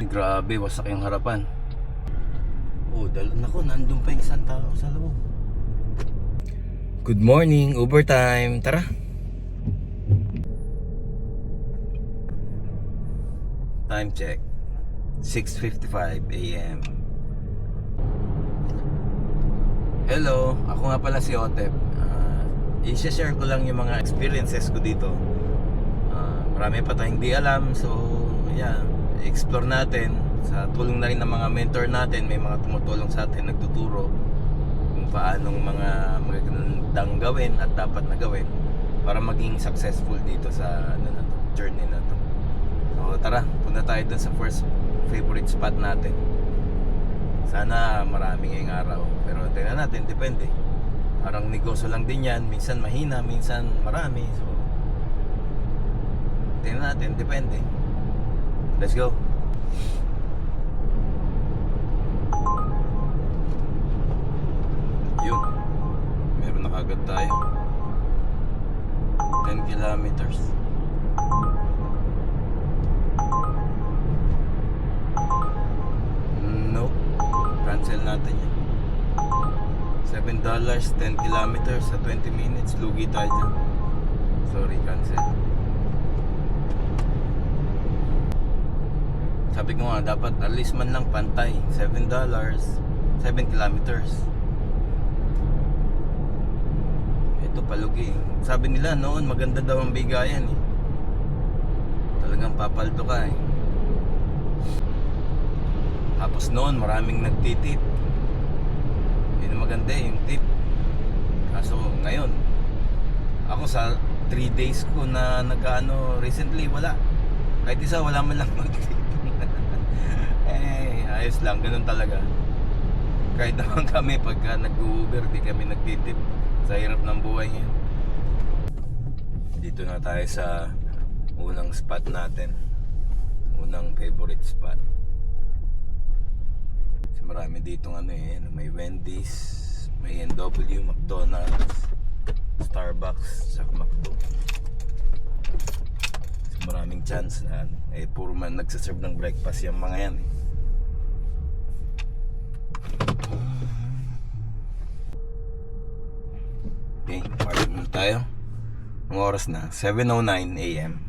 Grabe, wasak yung harapan. Oh, nako, nandun pa yung isang tao sa loob. Good morning, Uber time. Tara. Time check, 6:55 AM. Hello, ako nga pala si Otep. I-share ko lang yung mga experiences ko dito. Marami pa tayong di alam. So, yeah, explore natin. Sa tulong na rin ng mga mentor natin, may mga tumutulong sa atin, nagtuturo kung paanong mga magandang gawin at dapat na gawin para maging successful dito sa journey na to. So tara, punta tayo dun sa first favorite spot natin. Sana marami ngayong araw, pero tingnan natin, depende. Parang negosyo lang din yan, minsan mahina, minsan marami. So tingnan natin, depende. Let's go. Yun, meron na kagad tayo. 10 kilometers. Nope, cancel natin yan. $7, 10 kilometers sa 20 minutes. Lugi tayo dyan. Sorry, cancel. Sabi ko nga, dapat at least man lang pantay. $7, 7 kilometers. Ito palugi. Sabi nila noon maganda daw ang bigayan eh. Talagang papaldo ka eh. Tapos noon maraming nagtitip. Hindi na maganda eh yung tip. Kaso ngayon, ako sa 3 days ko na nag-ano recently, wala. Kahit isa wala man lang magtip. Eh, ayos lang, ganun talaga. Kahit naman kami pagka nag-Uber, di kami nagtitip sa hirap ng buhay ngayon. Dito na tayo sa unang spot natin. Unang favorite spot. Kasi marami dito may Wendy's, may NW, McDonald's, Starbucks, saka McDo. So maraming chance na puro man nagsaserve ng breakfast yung mga yan eh. Okay, party muna tayo. Ang oras na 7:09 AM.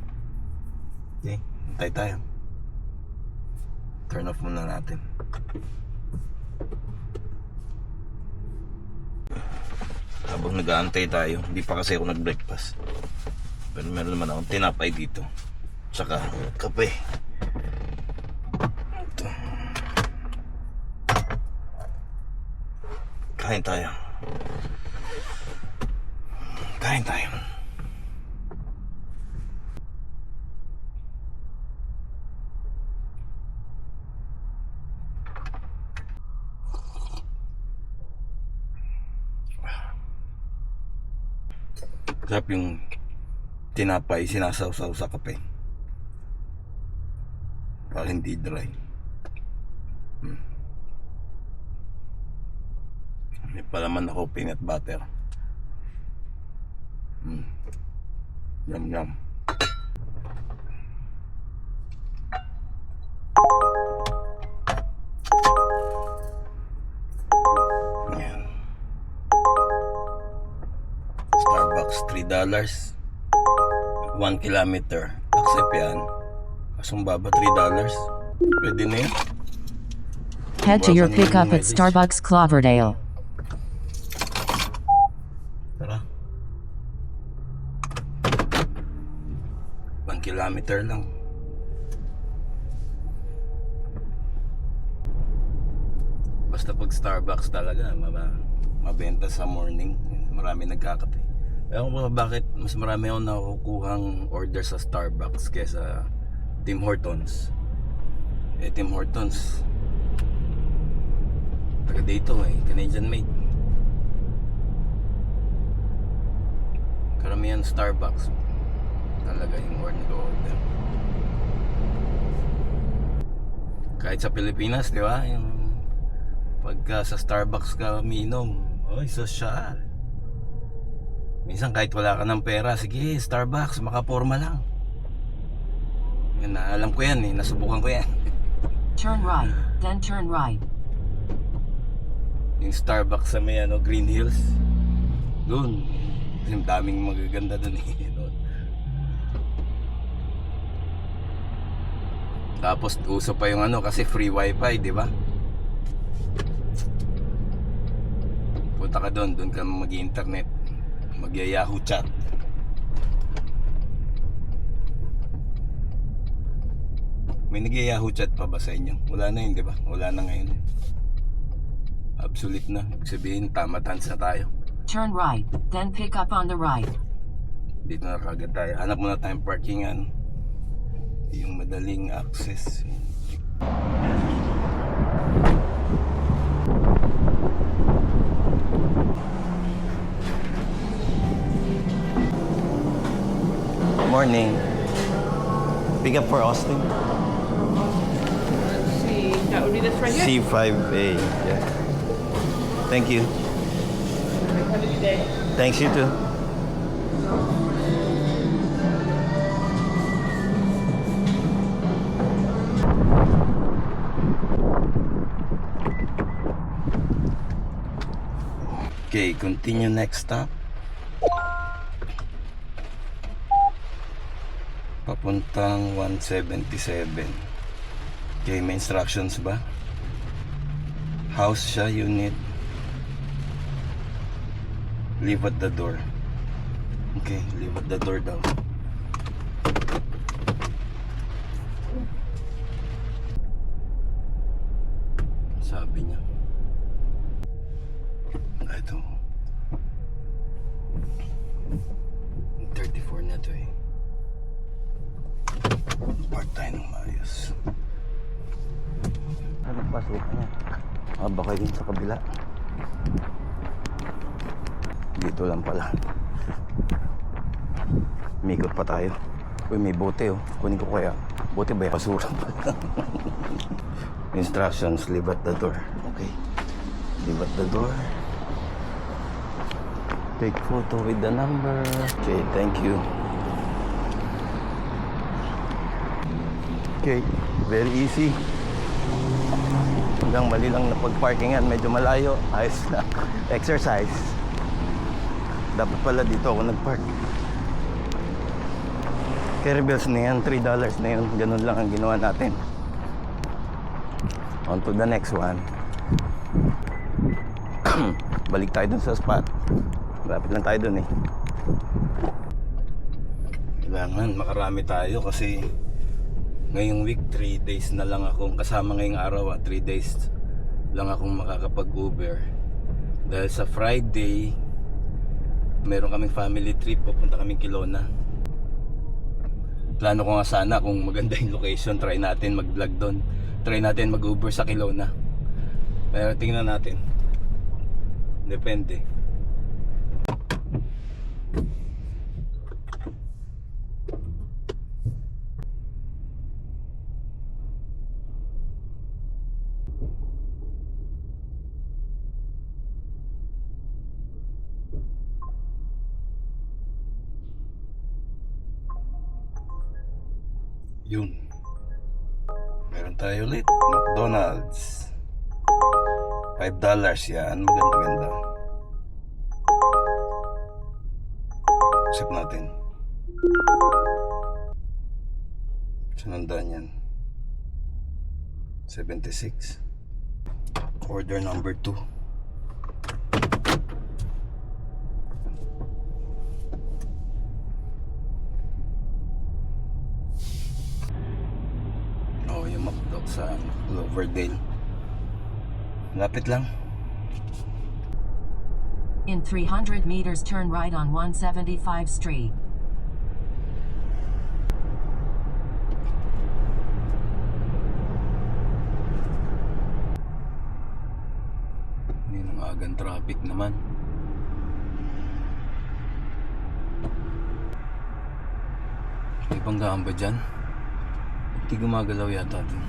Okay, hintay tayo. Turn off muna natin. Habang nag-aantay tayo, hindi pa kasi ako nag-breakfast. Pero meron naman akong tinapay dito, tsaka kape. Ito. Kain tayo. Kain tayo. Sarap yung tinapay, sinasawsaw sa kape para hindi dry. May palaman ako peanut butter. Yum yum. Ayan. Starbucks $3, 1 kilometer. Accept yan. Kasong baba $3. Pwede na yun. Head to your pickup at Starbucks Cloverdale. Tara. 1 kilometer lang. Basta pag Starbucks talaga mabenta sa morning. Marami nagkakape. Ewan ko bakit mas marami akong nakukuhang order sa Starbucks kesa Tim Hortons. Tim Hortons taga dito Canadian made. Karamihan Starbucks talaga yung order. Kahit sa Pilipinas, di ba? Yung pagka sa Starbucks ka umiinom, sosyal. Minsan kahit wala ka ng pera, sige, Starbucks, makaporma lang. Yan, alam ko yan nasubukan ko yan. Turn right, then turn right. Yung Starbucks sa may Green Hills. Doon. Yung daming magaganda doon eh. Doon. Tapos uso pa yung kasi free wifi, di ba? Punta ka doon ka mag-internet, mag-Yahoo chat. May nag-Yahoo chat pa ba sa inyo? Wala na yun, di ba? Wala na ngayon. Obsolete na. Ibig sabihin, tamatans na tayo. Turn right, then pick up on the right. Dito na kagad tayo. Hanap muna tayong parkingan. Yung madaling access. Morning. Pick up for Austin. Let's see. That would be this right here. C5A. Yeah. Thank you. Have a good day. Thanks, you too. Okay, continue next stop. Papuntang 177. Okay, may instructions ba? House siya, unit. Leave at the door. Okay, leave at the door daw. Sabi niya. Ito. 34 na to eh. Park tayo ng maayos. Ano pasukan niya? Baka yun sa kabila. Dito lang pala. Mikot pa tayo. Uy, may bote oh. Kunin ko kaya. Bote ba yan? Basura pala. Instructions, leave at the door. Okay. Leave at the door. Take photo with the number. Okay, thank you. Okay, very easy. Hanggang mali lang na pag-parkingan. Medyo malayo. Ayos na. Exercise. Dapat pala dito ako nag-park. Carry bills na yan, $3 na yun. Ganun lang ang ginawa natin. On to the next one. Balik tayo dun sa spot. Lapit lang tayo dun eh. Kailangan makarami tayo kasi ngayong week 3 days na lang akong kasama ngayong araw 3 days lang akong makakapag-Uber. Dahil sa Friday meron kaming family trip, pupunta kaming Kelowna. Plano ko nga sana kung maganda yung location, try natin mag-vlog doon. Try natin mag-Uber sa Kelowna. Pero tingnan natin. Depende. Yun. Meron tayo ulit. McDonald's. $5 yan. Maganda-ganda. Accept natin. Sanandaan yan. 76. Order number 2. Oh, yung McDo sa Cloverdale. Lapit lang. In 300 meters, turn right on 175 Street. Hindi nang agang traffic naman. May banggaan ba dyan? Hindi gumagalaw yata din.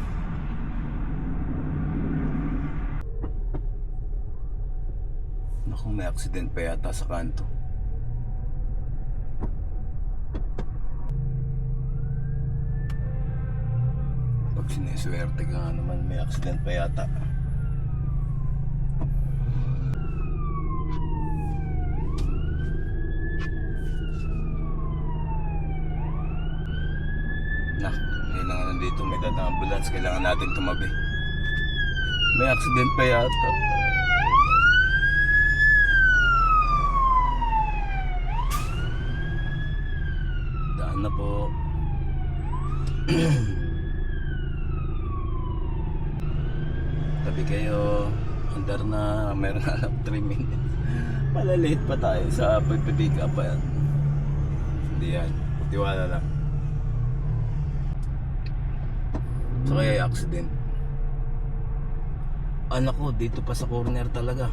Naku, may accident pa yata sa kanto. Pag sineswerte ka nga naman, may accident pa yata. Nah, ngayon na nga nandito, may dating ambulance, kailangan natin tumabi. May accident pa yata. Daan na po. Tabi kayo. Andar na, meron na lang 3 minutes. Malalate pa tayo sa pagpipick up pa yan. Hindi yan, tiwala lang. So kaya accident. Anak ko, dito pa sa corner talaga.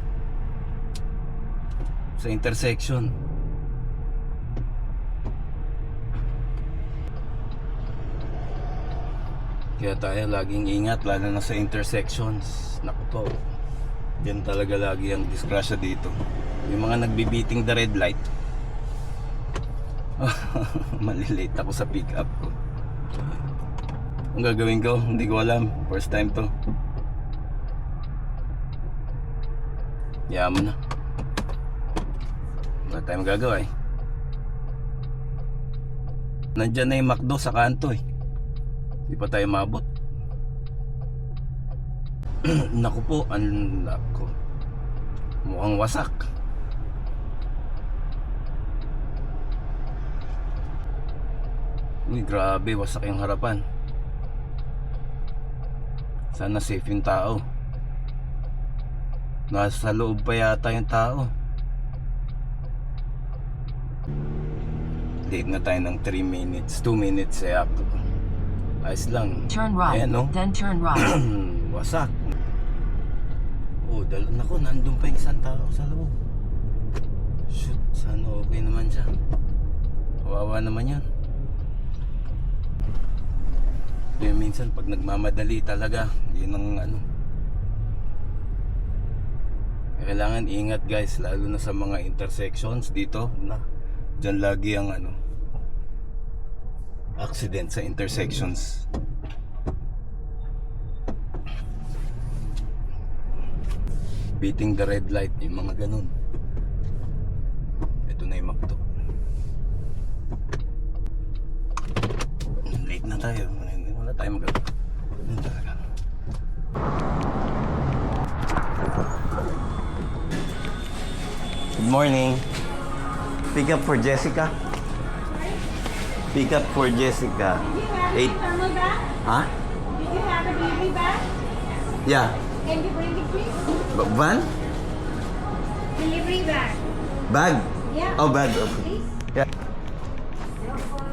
Sa intersection. Kaya tayo laging ingat, lalo na sa intersections. Naku po, yan talaga lagi ang disgrasya dito. Yung mga nagbibiting the red light. Malilate ako sa pick up ko. Ang gagawin ko, hindi ko alam. First time to. Yaman na. Wala tayong magagawa eh. Nandyan na yung McDo sa kanto eh. Hindi pa tayo mabot. Naku po, naku. Mukhang wasak. Uy, grabe, wasak yung harapan. Sana safe yung tao. Nasa loob pa yata yung tao. Late na tayo ng 3 minutes, 2 minutes eh ako. Ayos lang. Turn right, Ayan, no? then turn right. Wasak. Oh, naku, nandun pa yung isang tao sa loob. Shoot, sana okay naman siya. Kawawa naman yan. Kaya minsan pag nagmamadali talaga, yun ang ano. Kailangan ingat guys, lalo na sa mga intersections dito na. Diyan lagi ang ano, accident sa intersections. Beating the red light, yung mga ganun. Ito na yung McDo. Late na tayo. Wala tayong magagawa. Ano talaga? Good morning. Pick up for Jessica. Pick up for Jessica. Did you have a thermal bag? Huh? Did you have a baby bag? Yeah. Can you bring it, please? Van? Delivery bag. Bag? Yeah. Oh, bag. Okay. Please. Yeah.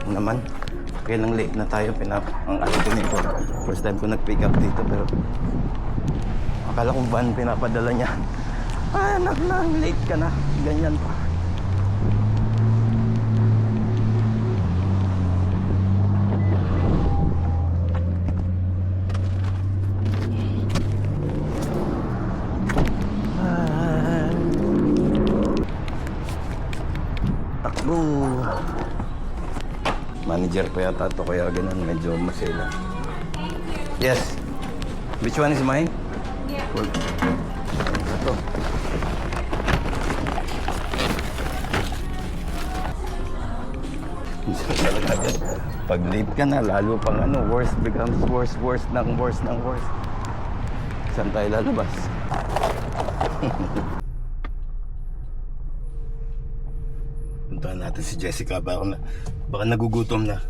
Naman. Okay lang, late na tayo. Ang ano ko nito. First time ko nag-pick up dito pero akala kong van pinapadala niya. Ah, anak na, late ka na. Ganyan pa. Takbo. Manager pa yata to kaya ganun, medyo masela. Yes. Which one is mine? Yeah. Well, ito. Talaga, pag late ka na, lalo pang ano, worse becomes worse, worse ng worse ng worse. Saan tayo lalabas? Puntahan natin si Jessica. Baka nagugutom na.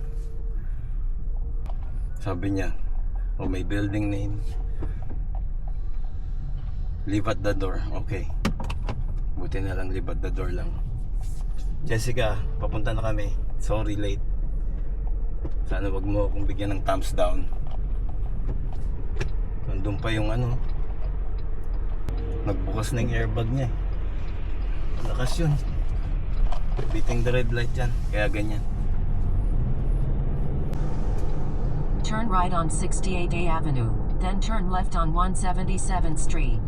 Sabi niya, oh, may building name. Leave at the door. Okay. Buti na lang, leave at the door lang. Jessica, papunta na kami. Sorry, late. Sana wag mo akong bigyan ng thumbs down. Nandun pa yung ano. Nagbukas na yung airbag niya. Lakas yun. Beating the red light yan. Kaya ganyan. Turn right on 68A Avenue, then turn left on 177th Street.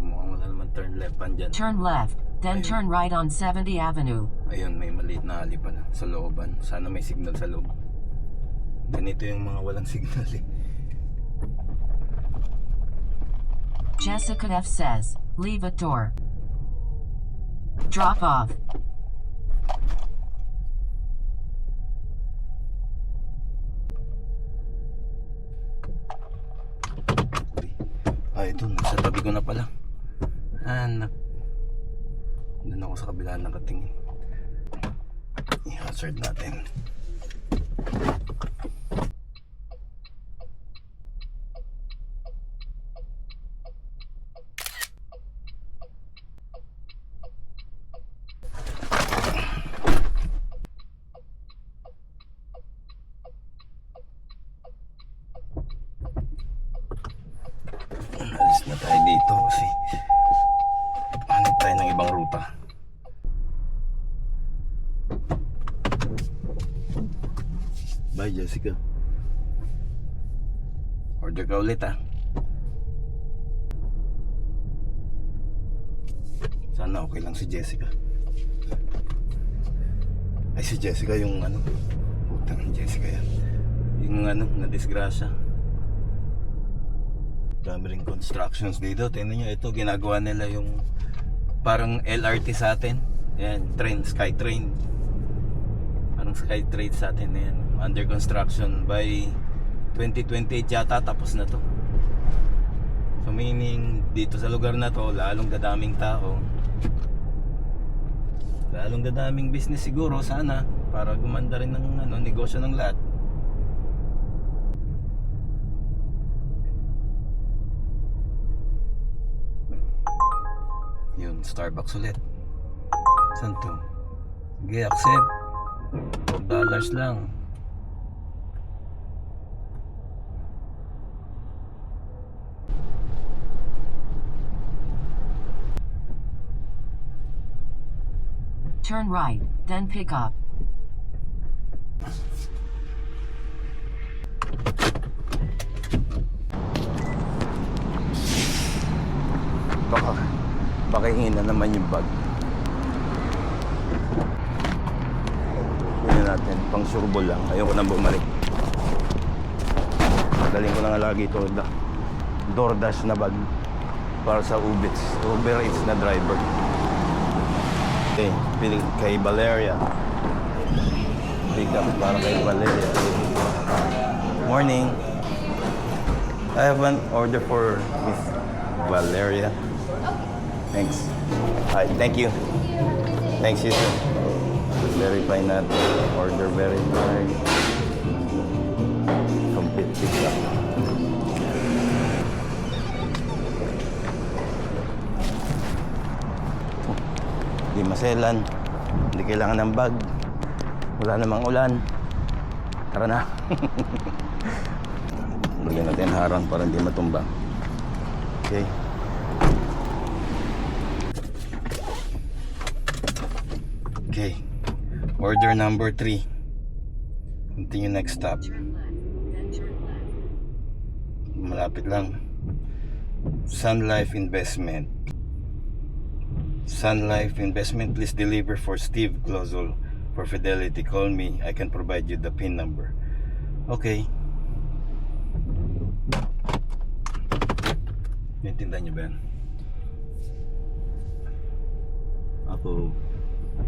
Mukhang wala naman turn left pan dyan. Turn left, then Ayun. turn right on 70 Avenue. Ayun, may maliit na Tanali pala sa looban. Sana may signal sa loob. Ganito yung mga walang signal eh. Jessica F says, leave at door. Drop off. Ay, doon. Sa tabi ko na pala. Anak. Doon ako sa kabila nakatingin. I-hazard natin. Alis na tayo dito kasi hanap tayo ng ibang ruta. Bye Jessica. Order ka ulit ah. Sana okay lang si Jessica. Ay si Jessica yung ano. Putang Jessica yan. Yung ano na disgrasya. Dami ring constructions dito. Tingnan nyo, ito ginagawa nila yung parang LRT sa atin. Yan, train, sky train. Parang sky train sa atin. Yan, under construction by 2028 yata tapos na to. So meaning dito sa lugar na to lalong dadaming tao. Lalong dadaming business siguro sana para gumanda rin ng ano, negosyo ng lahat. Yun, Starbucks ulit. Saan to? Sige, accept. $4 lang. Turn right, then pick up. Pakingin na naman yung bag. Tingnan natin, pang surbol lang. Ayoko na bumalik. Daling ko na nga lagi ito. DoorDash na bag para sa Uber Eats na driver. Okay, piling kay Valeria. Pick up para kay Valeria. Morning. I have an order for Miss Valeria. Thanks. Hi, thank you. Thanks, you too. Verify natin. Order verify. Complete pick up. Hindi maselan. Hindi kailangan ng bag. Wala namang ulan. Tara na. Lagyan natin harang para hindi matumba. Okay. Okay. Order number 3. Continue next stop. Malapit lang. Sun Life Investment. Sun Life Investment, please deliver for Steve Closel. For fidelity, call me. I can provide you the PIN number. Okay. Naintindihan niyo ba yan? Ako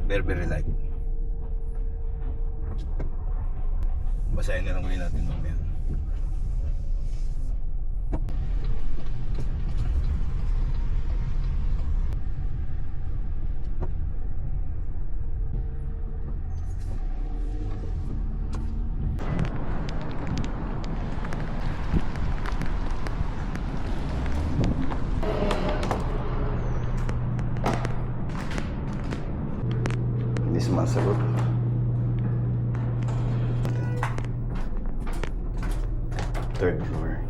very light. Basahin na lang ulit natin mamaya. Hindi sumasagot. Third floor.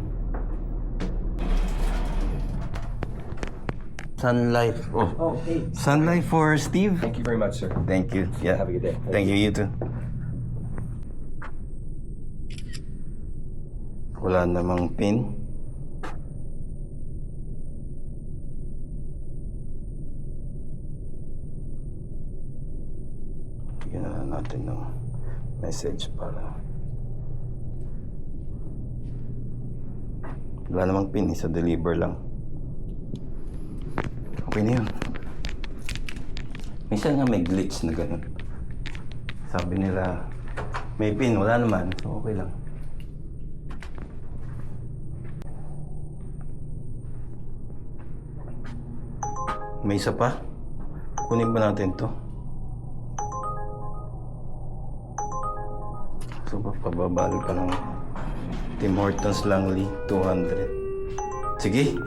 Sun Life. Oh, hey. Sun Life for Steve. Thank you very much, sir. Thank you. Yeah. Have a good day. Thank you, you too. Wala namang pin. bigyan na natin ng message para wala namang pin, sa deliver lang. Okay na yun. Minsan nga may glitch na ganun. Sabi nila may pin, wala naman, so okay lang. May isa pa. Kunin ba natin to? So, pababali pa ng Tim Hortons Langley 200. Sige,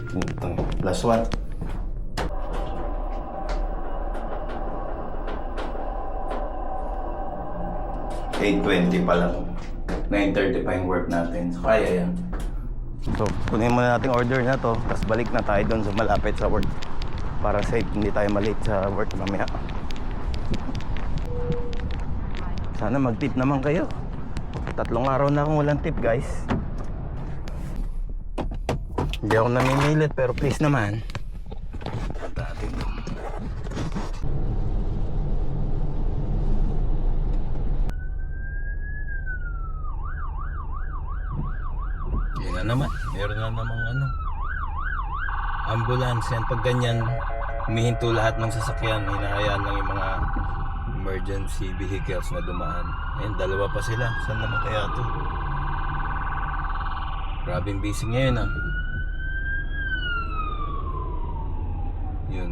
last one. 8:20 pa lang. 9:30 pa yung work natin. So, kaya yan. So, kunin muna natin order na to. Tapos balik na tayo doon sa malapit sa work. Para safe, hindi tayo malate sa work mamaya. Sana mag-tip naman kayo. 3 araw na akong walang tip, guys. Hindi ako namimilit, pero please naman. Natin to. Yan na naman. Meron na namang ambulance yan. Pag ganyan, humihinto lahat ng sasakyan. Hinahayaan lang yung mga emergency vehicles na dumaan. Ayun, 2 pa sila. Saan naman kaya to? Grabing busy ngayon Yun.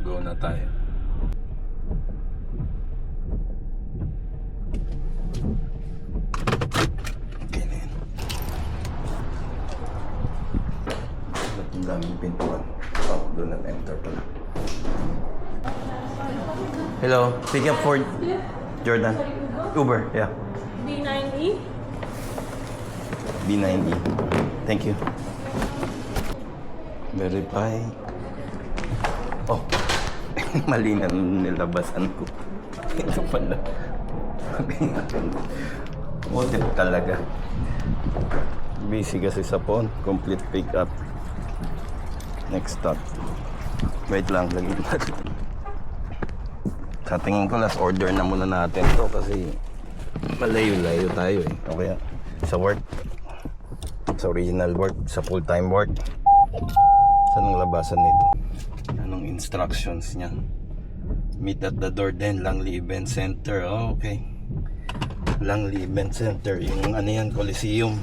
Go na tayo. Okay na yun. Ang daming pintuan. Oh, doon at enter pala. Hello, pick up for Jordan. Uber, yeah. B9E? B9E. Thank you. Verify. Oh, mali na nilabasan ko. Ito pala. Motive talaga. Busy kasi sa phone. Complete pick up. Next stop. Wait lang, lagyan natin. Sa tingin ko last order na muna natin to kasi malayo-layo tayo eh. Okay, sa work, sa original work, sa full-time work. Saan ang labasan nito? Anong instructions niya? Meet at the door then, Langley Event Center. Oh, okay. Langley Event Center. Yung yan, Coliseum.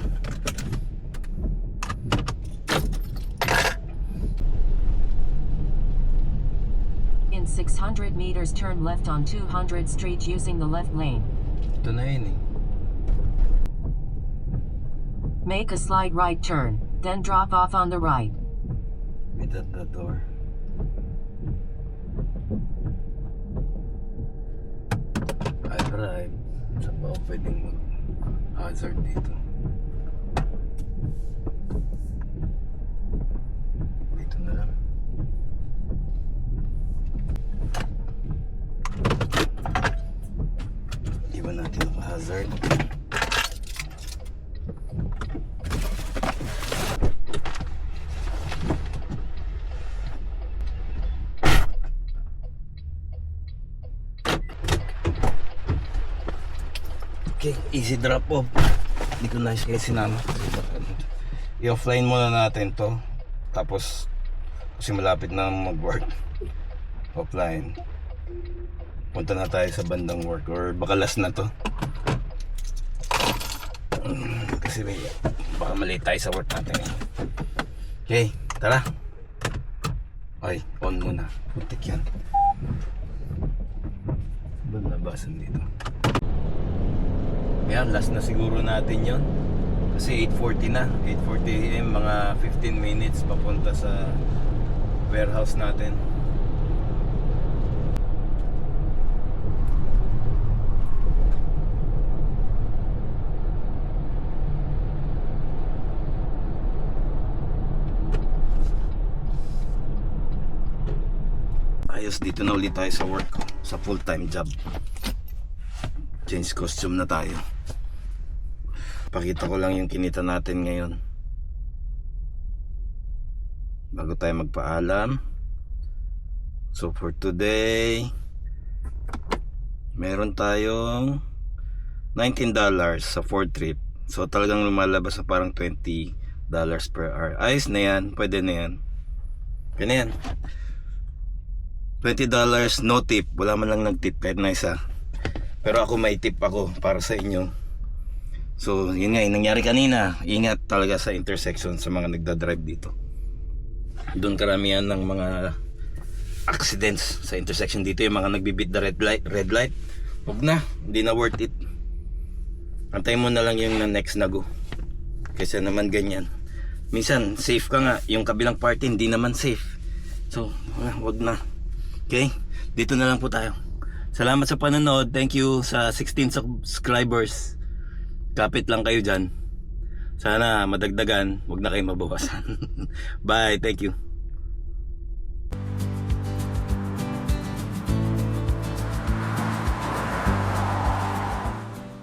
In 600 meters, turn left on 200 Street using the left lane. Ito na yun eh. Make a slide right turn, then drop off on the right. Meet at the door. I arrive. Saan ba ako pwedeng mag-hazard dito? Dito na lang. Di ba natin mag-hazard? Okay, easy drop off. Hindi ko nice kayo sinama. I-offline muna natin to. Tapos, kasi malapit na mag-work. Offline. Punta na tayo sa bandang work. Or baka last na to. Kasi baka mali tayo sa work natin. Okay, tara. Ay, on muna. Putik yan. Ba't nabasan dito? Yan, last na siguro natin yon. Kasi 8:40 na. 8:40 AM, mga 15 minutes papunta sa warehouse natin. Ayos, dito na ulit tayo sa work ko. Sa full-time job. Change costume na tayo. Pakita ko lang yung kinita natin ngayon bago tayo magpaalam. So for today, meron tayong $19 sa Ford trip. So talagang lumalabas sa parang $20 per hour. Ayos na yan, pwede na yan. Pwede na yan. $20 no tip, wala man lang nag-tip kahit na isa. Pero ako may tip ako para sa inyo. So yun nga, yung nangyari kanina. Ingat talaga sa intersection sa mga nagdadrive dito. Doon karamihan ng mga accidents sa intersection dito. Yung mga nagbibit the red light. Huwag na, hindi na worth it. Antayin mo na lang yung next na go. Kasi naman ganyan. Minsan safe ka nga, yung kabilang party hindi naman safe. So huwag na. Okay, dito na lang po tayo. Salamat sa panonood. Thank you sa 16 subscribers. Kapit lang kayo dyan. Sana madagdagan. Huwag na kayo mabawasan. Bye, thank you.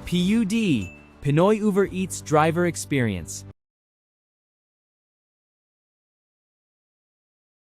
PUD, Pinoy Uber Eats Driver Experience.